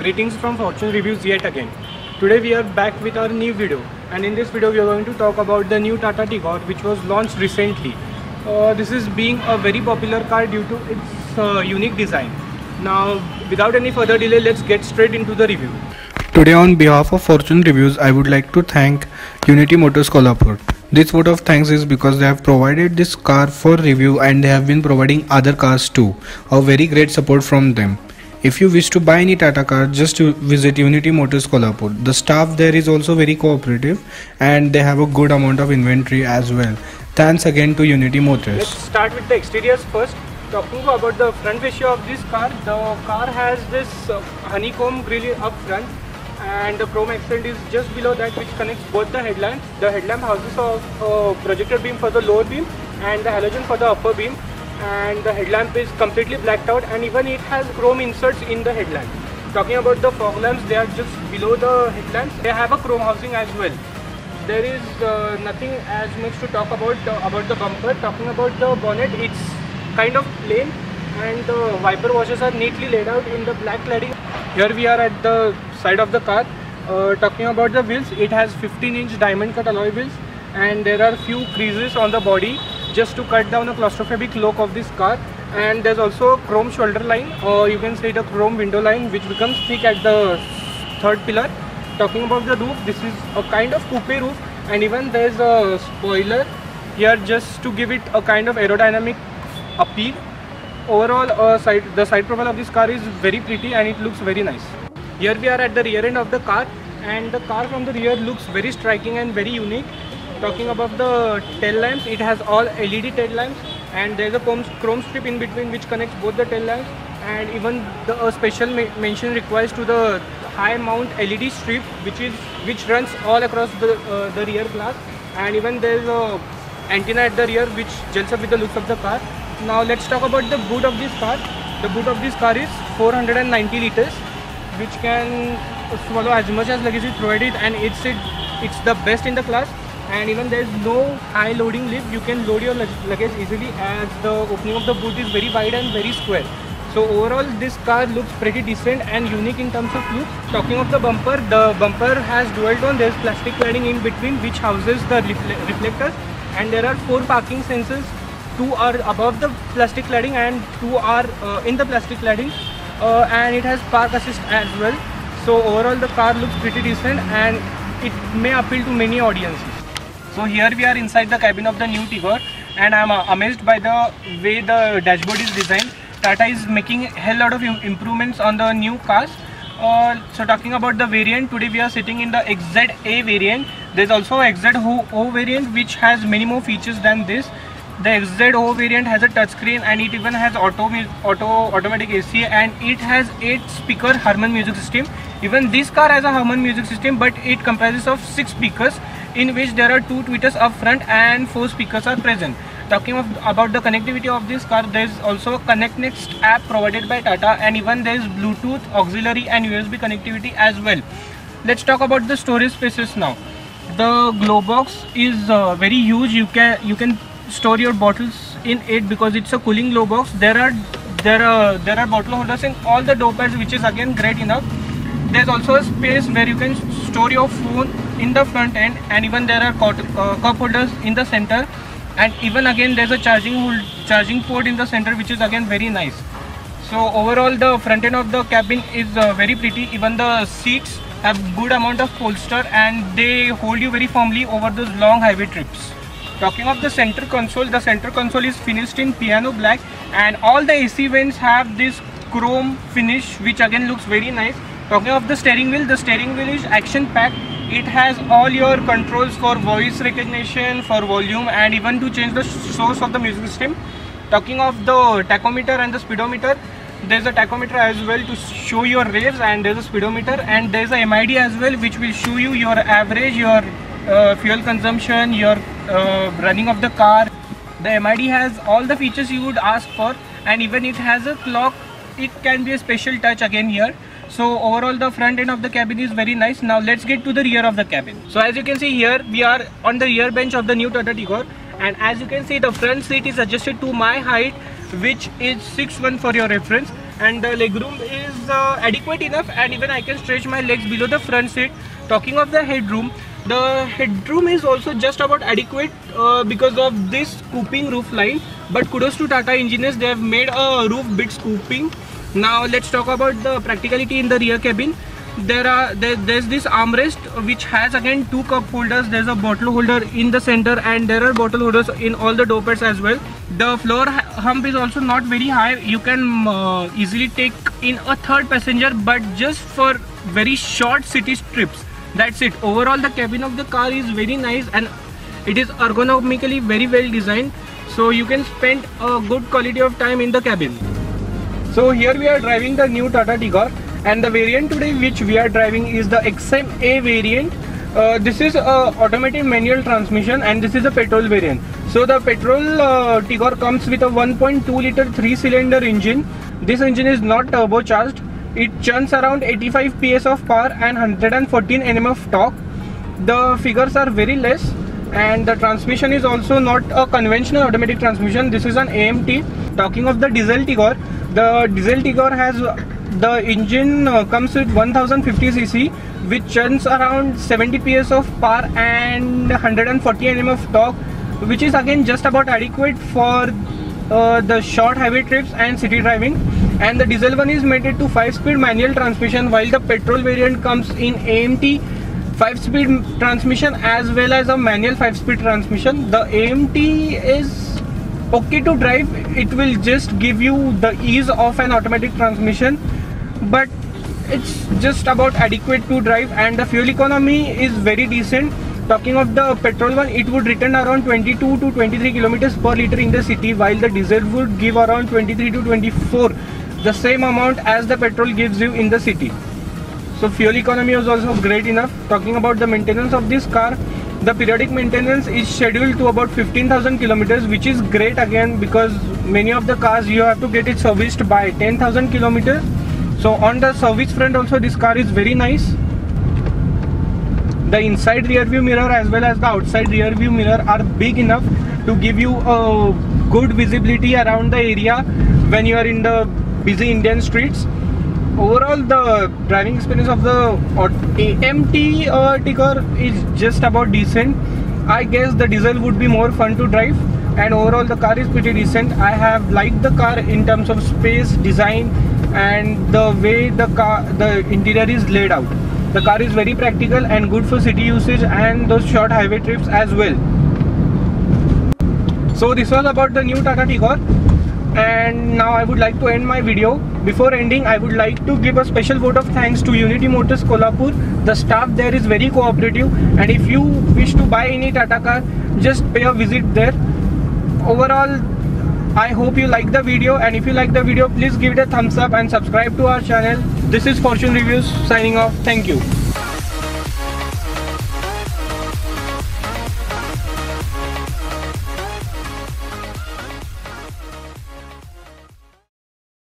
Greetings from Fortune Reviews yet again. Today we are back with our new video, and in this video we are going to talk about the new Tata Tigor which was launched recently. This is being a very popular car due to its unique design. Now without any further delay, let's get straight into the review. Today on behalf of Fortune Reviews, I would like to thank Unity Motors Kolhapur. This vote of thanks is because they have provided this car for review and they have been providing other cars too. A very great support from them. If you wish to buy any Tata car, just visit Unity Motors Kolhapur. The staff there is also very cooperative and they have a good amount of inventory as well. Thanks again to Unity Motors. Let's start with the exteriors first. Talking about the front fascia of this car, the car has this honeycomb grille up front, and the chrome accent is just below that, which connects both the headlamps. The headlamp houses a projector beam for the lower beam and the halogen for the upper beam, and the headlamp is completely blacked out, and even it has chrome inserts in the headlamp. Talking about the fog lamps, they are just below the headlamps. They have a chrome housing as well. There is nothing as much to talk about the bumper. Talking about the bonnet, it's kind of plain and the wiper washes are neatly laid out in the black cladding. Here we are at the side of the car. Talking about the wheels, it has 15-inch diamond cut alloy wheels, and there are few creases on the body just to cut down the claustrophobic look of this car. And there's also a chrome shoulder line, or you can say the chrome window line, which becomes thick at the third pillar. Talking about the roof, this is a kind of coupe roof, and even there's a spoiler here just to give it a kind of aerodynamic appeal. Overall, the side profile of this car is very pretty and it looks very nice. Here we are at the rear end of the car, and the car from the rear looks very striking and very unique. Talking about the tail lamps, it has all LED tail lamps, and there is a chrome strip in between which connects both the tail lamps, and even a special mention requires to the high mount LED strip which runs all across the rear glass, and even there is a antenna at the rear which gels up with the looks of the car. Now let's talk about the boot of this car. The boot of this car is 490 liters, which can swallow as much as luggage is provided, and it's the best in the class. And even there is no high loading lift. You can load your luggage easily as the opening of the boot is very wide and very square. So overall this car looks pretty decent and unique in terms of look. Talking of the bumper has dual tone. There is plastic cladding in between which houses the reflectors, and there are 4 parking sensors. 2 are above the plastic cladding and 2 are in the plastic cladding, and it has park assist as well. So overall the car looks pretty decent and it may appeal to many audiences. So here we are inside the cabin of the new Tigor, and I am amazed by the way the dashboard is designed. Tata is making a hell lot of improvements on the new cars. So talking about the variant, today we are sitting in the XZA variant. There is also a XZO variant which has many more features than this. The XZO variant has a touchscreen, and it even has automatic AC, and it has 8-speaker Harman music system. Even this car has a Harman music system, but it comprises of 6 speakers, in which there are 2 tweeters up front and 4 speakers are present. Talking about the connectivity of this car, there is also a Connect Next app provided by Tata, and even there is Bluetooth, auxiliary and USB connectivity as well. Let's talk about the storage spaces now. The glove box is very huge. You can store your bottles in it because it's a cooling glove box. There are bottle holders in all the door pads, which is again great enough. There's also a space where you can store your phone in the front end, and even there are cup holders in the center, and even again there's a charging port in the center, which is again very nice. So overall the front end of the cabin is very pretty. Even the seats have good amount of bolster and they hold you very firmly over those long highway trips. Talking of the center console is finished in piano black, and all the AC vents have this chrome finish, which again looks very nice. Talking of the steering wheel is action packed. It has all your controls for voice recognition, for volume, and even to change the source of the music system. Talking of the tachometer and the speedometer, there's a tachometer as well to show your revs, and there's a speedometer, and there's a MID as well, which will show you your average, your fuel consumption, your running of the car. The MID has all the features you would ask for, and even it has a clock. It can be a special touch again here. So overall the front end of the cabin is very nice. Now let's get to the rear of the cabin. So as you can see here, we are on the rear bench of the new Tata Tigor, and as you can see the front seat is adjusted to my height, which is 6'1" for your reference, and the legroom is adequate enough, and even I can stretch my legs below the front seat. Talking of the headroom is also just about adequate because of this scooping roof line, but kudos to Tata engineers, they have made a roof bit scooping. Now let's talk about the practicality in the rear cabin. There's this armrest which has again 2 cup holders. There's a bottle holder in the center, and there are bottle holders in all the door pads as well. The floor hump is also not very high. You can easily take in a third passenger, but just for very short city trips. That's it. Overall, the cabin of the car is very nice and it is ergonomically very well designed, so you can spend a good quality of time in the cabin. So here we are driving the new Tata Tigor, and the variant today which we are driving is the XM-A variant. This is a automatic manual transmission, and this is a petrol variant. So the petrol Tigor comes with a 1.2 liter 3-cylinder engine. This engine is not turbocharged. It churns around 85 PS of power and 114 Nm of torque. The figures are very less, and the transmission is also not a conventional automatic transmission. This is an AMT. Talking of the diesel Tigor, the diesel Tigor has the engine comes with 1050cc, which churns around 70 PS of power and 140 Nm of torque, which is again just about adequate for the short highway trips and city driving. And the diesel one is mated to 5-speed manual transmission, while the petrol variant comes in AMT 5-speed transmission as well as a manual 5-speed transmission. The AMT is okay to drive. It will just give you the ease of an automatic transmission, but it's just about adequate to drive, and the fuel economy is very decent. Talking of the petrol one, it would return around 22 to 23 kilometers per liter in the city, while the diesel would give around 23 to 24, the same amount as the petrol gives you in the city. So fuel economy is also great enough. Talking about the maintenance of this car, the periodic maintenance is scheduled to about 15,000 kilometers, which is great again, because many of the cars you have to get it serviced by 10,000 kilometers. So on the service front also, this car is very nice. The inside rear view mirror as well as the outside rear view mirror are big enough to give you a good visibility around the area when you are in the busy Indian streets. Overall, the driving experience of the AMT Tigor is just about decent. I guess the diesel would be more fun to drive, and overall the car is pretty decent. I have liked the car in terms of space, design, and the way the interior is laid out. The car is very practical and good for city usage and those short highway trips as well. So this was about the new Tata Tigor, and now I would like to end my video. Before ending, I would like to give a special vote of thanks to Unity Motors Kolhapur. The staff there is very cooperative, and if you wish to buy any Tata car, just pay a visit there. Overall, I hope you like the video, and if you like the video, please give it a thumbs up and subscribe to our channel. This is Fortune Reviews signing off. Thank you.